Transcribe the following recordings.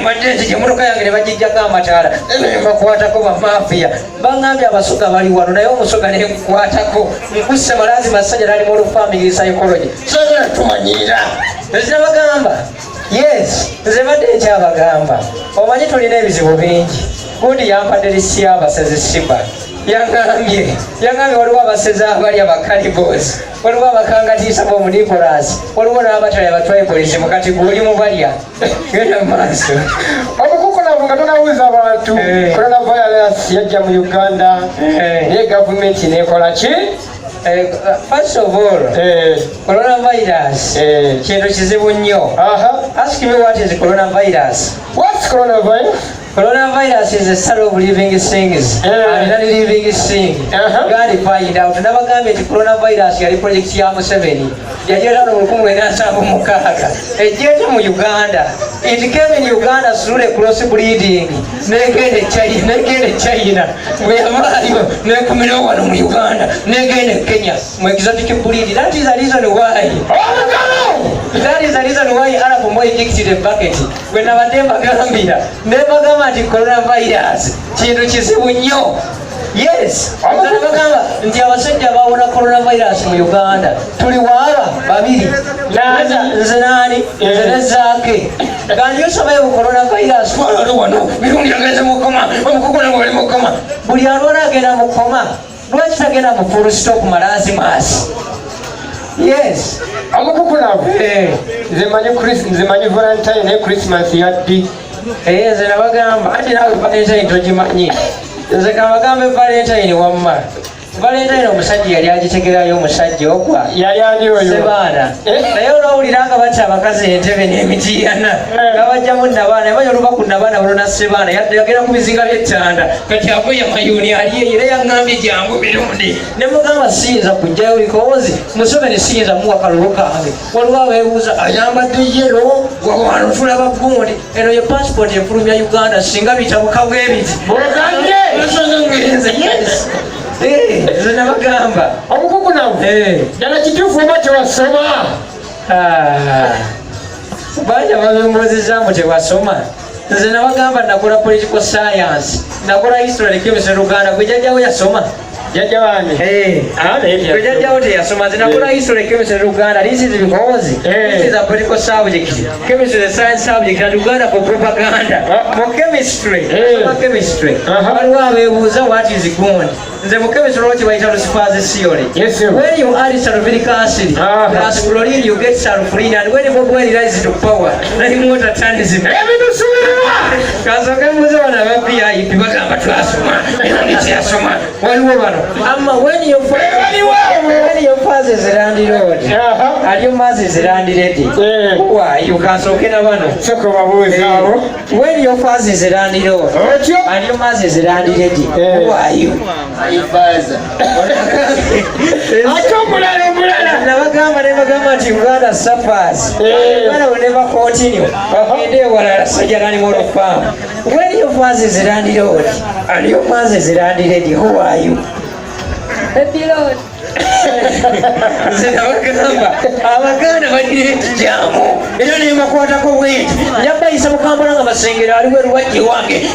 madde jemuruka yange ne bagijjako amataala bakwatako bamafia bangambye abasuga bali wano naye omusuga ne nkwatako nkusse malazi masajja nali mu family psychology sobola tumanyira ezinabagamba yes nze badde ekyabagamba omanyi tulina ebizibu bingi gundi yampadde lisi abasezi siba yangambye waliwo abasezi abali abakalibos waliwo abakangatiisa b'omunikolasi waliwo n'abatali abatwaipolisi mukati guli mubalya genda mumaaso obukukola nga tonawuliza abantu coronavirus yajja mu Uganda naye gavumenti nekola ki? First of all, coronavirus kintu kizibu nnyo. Ask me what is coronavirus? What's coronavirus? Coronavirus is a set of living things and non-living things. God find out. Nabagambye nti coronavirus yali project ya Museveni. Yajja mu 1976. Ejjete mu Uganda. It came in Uganda through the cross breeding. Negende China. Mweyamaayo nekumira wano mu Uganda. Negende Kenya. Mu exotic breed. That is the reason why. That is the reason why Arab boy kicked the bucket. When abadde bagambira. Nebagamba nti coronavirus kintu kizibu nnyo. Yes, bagamba nti abasajja bawona coronavirus mu Uganda tuli waaba babiri nze nani nze nezaake kandi yosobayo coronavirus wano birundi ageze mukoma omukukuna bwali mukoma buli alwala agenda mukoma lwaki tagenda mu full stop malazimaasi. Yes, abakukuna nze manyi Valentine ne Christmas yaddi nze nabagamba anti naawe Valentine togimanyi. Nze kabagambe Valentine wamma. Valentine omusajja yali agitegerayo omusajja ogwa yali ali oyo sebaana naye olwawulira nga batta abakazi entebe n'emitiana nga bajjamu nabaana yabanya olubaku nabaana balona sebaana yagenda ku bizinga by'ettanda kati akoya mayuni ali eyo era yaŋŋambye jangu birundi ne mugamba siyinza kujjayo likoozi Museveni siyinza muwa kalulu kange waliwo abeebuuza ayambadde yero wano tulaba gundi eno ye passport efulumya Uganda singa bitabuka bwebiti yes. Nze nabagamba omukuku nawe ddala kituufu oba tewasoma banja babembuuzizaamu tewasoma. Nze nabagamba nakola political science nakola history chemistry Luganda gwe jjajjawo yasoma jjajja wange gwe jjajjawo teyasoma. Nze nakola history chemistry Luganda. This is because this is a political subject. Chemistry is a science subject and Uganda for propaganda. Mu chemistry chemistry waliwo abeebuuza what is good. Nze mu chemistry lwaki bayita Lucifer's theory. When you add sulfuric acid plus chlorine you get sulfurine and when Bob Wine rises to power then water turns him. Kasoke muze wana bapi bagamba twasoma yasoma waliwo bano amma when your fathers land road and your mothers land ready why you kasoke na bano soko babuuzaawo when your fathers land road and your mothers land ready who are you? Nabagamba nti Uganda suffers. Uganda will never continue. Bagende ewalala sajja nali mu farm. When your fathers land road and your mothers land ready, who are you? Lord. Nze nabagamba Abaganda balina ekijaamu era ne bakwatako bwenti nyabayisa mukambala nga masengere aliwo eruwajje wange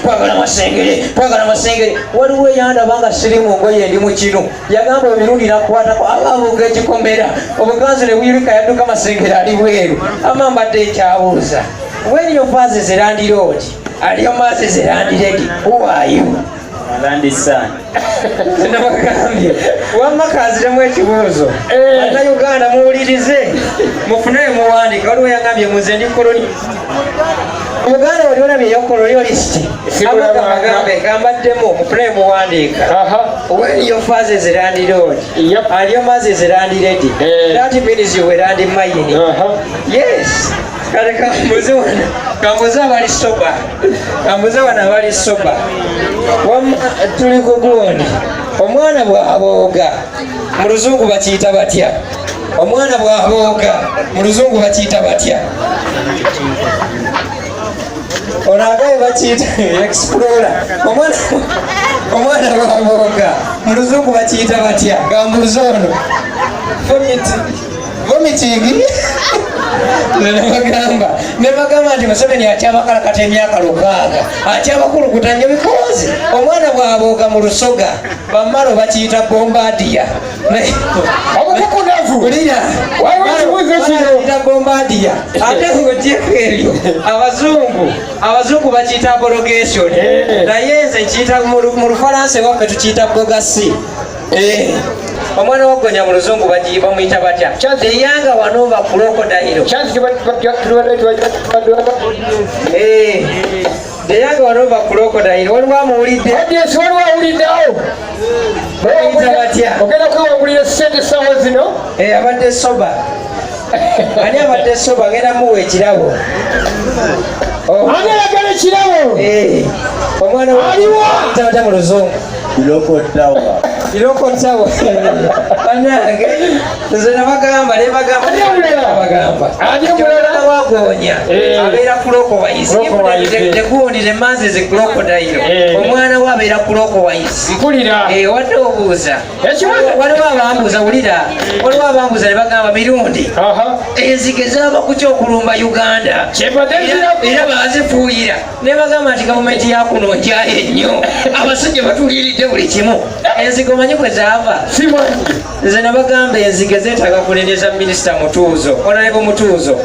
twagala masengere waliwo eyandaba nga siri mu ngoye ndi mu kino yagamba emirundi nakwatako abavuga ekikomera obuganzi ne buyirika yadduka masengere ali bweru amambadde ekyabuuza when your fathers land road and your mothers land ready, who are you? Nabagambye wamma kanziremu ekibuuzo ata Uganda muwulirize mufune muwandika waliwo yangambye muze ndi koloni Uganda wali olabye colonialist abagambe gambaddemu mufune muwandiika when your fathers land road and your mothers land ready that means you will land mine. Yes, kale kambuze wana kambuze abali soba kambuze wana abali soba wamma tuli ku gundi omwana bw'abooga mu luzungu bakiyita batya? Omwana bw'abooga mu luzungu bakiyita batya? Onagaye bakiyita explorer. Omwana bw'abooga mu luzungu bakiyita batya? Gambuze ono vomiting nebagamba nti Museveni akyabakalakata emyaka 6 akyabakulukuta nnyo bikozi omwana bw'abooga mu lusoga bammalo bakiyita bombadia bombadia ate ng'ogyeko eryo abazungu bakiyita abrogation naye nze nkiyita mu Lufalansa ewaffe tukiyita bogasi. Omwana wagonya mu luzungu bamuyita batya eyanga wanova crocodile eyanga wanova crocodile waliwo amuwulidde bayita batya abadde soba ani abadde soba ngenda muwa ekirabo omwana wabayita mu luzungu Iloko tawa banange nze nabagamba wagonya abeera clockwise tegundi temanzi ze crocodile omwana we abeera clockwise wadde obuuza waliwo abambuuza wulira waliwo abambuuza ne bagamba mirundi enzige zaaba ku kyokulumba Uganda era bazifuuyira ne bagamba nti gavumenti yakuno njayo ennyo abasajja batuliiridde buli kimu enzige omanyi bwe zaava nze nabagamba enzige zeetaaga kunenyeza minisita Mutuuzo Honorable Mutuuzo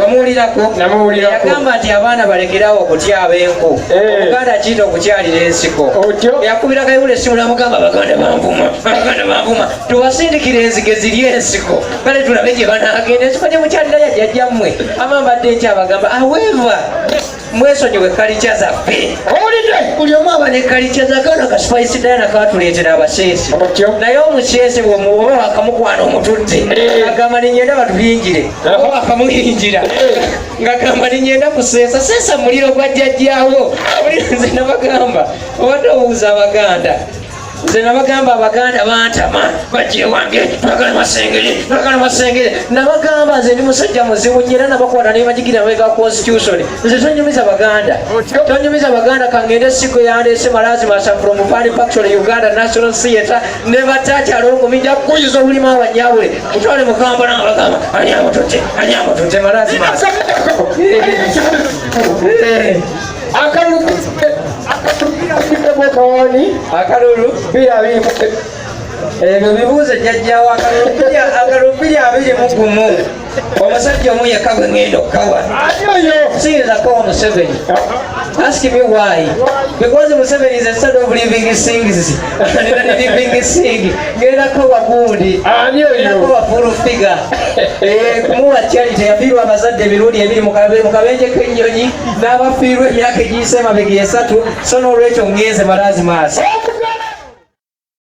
wamuwulirako yagamba nti abaana balekerawo okutyaba enku omuganda akiyita okukyalira ensiko yakubira kayibula essimu namugamba abaganda banvuma tuwasindikira enzige ziri ensiko kale tulabe gye banaagenda ensiko gye mukyalira yajjajjammwe amambadde nkyabagamba aweva mwesonyiwe kalica zaffe buli omu aba ne kalica zakana kaspaisi dayana katuleetera abaseesi naye omuseesi bwomuba wakamukwana omutudde agamba ninyenda batuyingire oba akamuyingira ngagamba ninyenda kuseesa muliro gwa jjajjaawo nze nabagamba obadde obuuza abaganda nze nabagamba abaganda bantama bajje wange twagala masengere nabagamba nze ndi musajja muzibu nyera nabakwata nebajigira mega constitution nze tonyumiza baganda kangende siku yandese malazi masa from Fani Factory Uganda National Theatre nebatacha alongo minja kuyizo bulima abanyawule mutwale mukamba nabagamba anyamo tutte malazi masa akalulu ebyo bibuuze jjajjawo akalupiri 21 omusajja omu yekka gwe ngenda okukawa siyinza kukawa Museveni. Ask me why. Because Museveni is a son of living things. Living thing. Ngenda kukawa gundi ngenda kukawa full figure kumuwa charity yafiirwa abazadde emirundi 2 mu kabenje k'ennyonyi n'abafiirwa emyaka egiyise emabega 3 so n'olwekyo ngenze malazi maasa